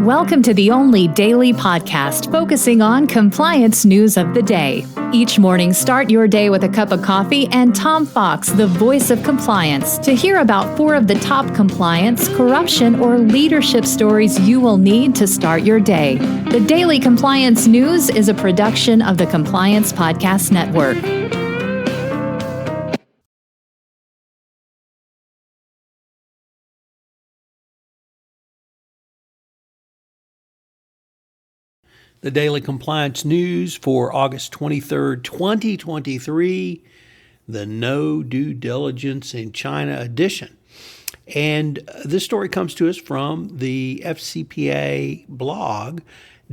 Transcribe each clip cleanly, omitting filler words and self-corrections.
Welcome to the only daily podcast focusing on compliance news of the day. Each morning, start your day with a cup of coffee and Tom Fox, the voice of compliance, to hear about 4 of the top compliance, corruption, or leadership stories you will need to start your day. The Daily Compliance News is a production of the Compliance Podcast Network. The Daily Compliance News for August 23rd, 2023, the No Due Diligence in China edition. And this story comes to us from the FCPA blog.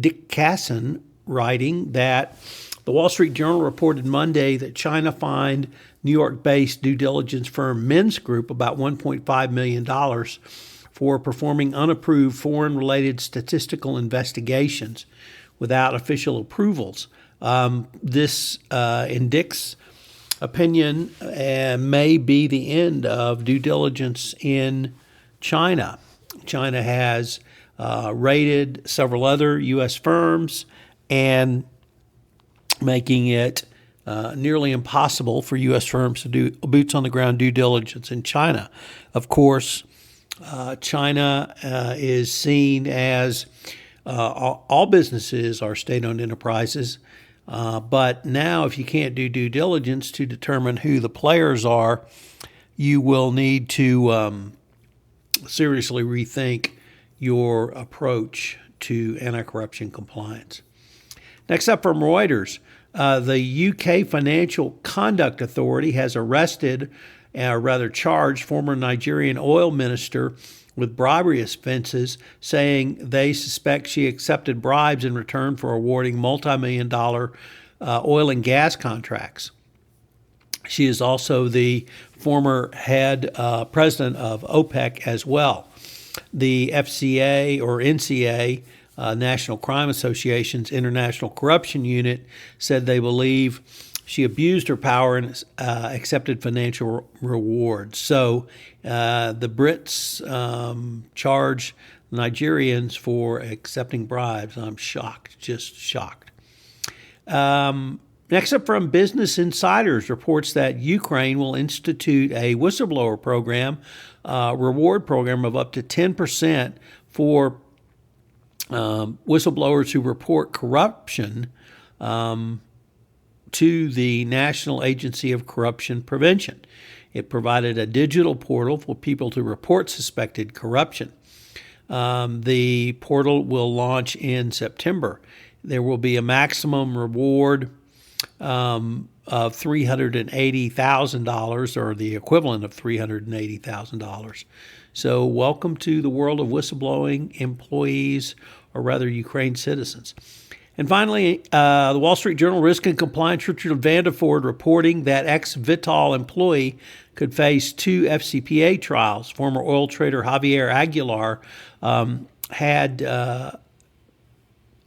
Dick Casson writing that the Wall Street Journal reported Monday that China fined New York-based due diligence firm Men's Group about $1.5 million for performing unapproved foreign-related statistical investigations without official approvals. This, in Dick's opinion, may be the end of due diligence in China. China has raided several other U.S. firms and making it nearly impossible for U.S. firms to do boots-on-the-ground due diligence in China. Of course, China is seen as all businesses are state-owned enterprises, but now if you can't do due diligence to determine who the players are, you will need to seriously rethink your approach to anti-corruption compliance. Next up from Reuters, the UK Financial Conduct Authority has arrested, charged former Nigerian oil minister with bribery offenses, saying they suspect she accepted bribes in return for awarding multi-million-dollar oil and gas contracts. She is also the former president of OPEC as well. The FCA or NCA, National Crime Association's International Corruption Unit, said they believe she abused her power and accepted financial rewards. So the Brits charge Nigerians for accepting bribes. I'm shocked, just shocked. Next up from Business Insiders reports that Ukraine will institute a whistleblower program, reward program of up to 10% for whistleblowers who report corruption to the National Agency of Corruption Prevention. It provided a digital portal for people to report suspected corruption. The portal will launch in September. There will be a maximum reward of $380,000 or the equivalent of $380,000. So welcome to the world of whistleblowing employees, or rather Ukraine citizens. And finally, the Wall Street Journal Risk and Compliance Richard Vandeford reporting that Ex-Vitol employee could face 2 FCPA trials. Former oil trader Javier Aguilar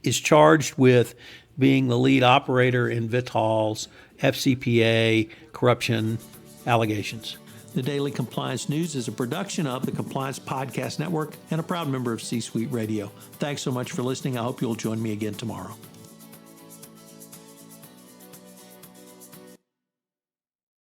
is charged with being the lead operator in Vitol's FCPA corruption allegations. The Daily Compliance News is a production of the Compliance Podcast Network and a proud member of C-Suite Radio. Thanks so much for listening. I hope you'll join me again tomorrow.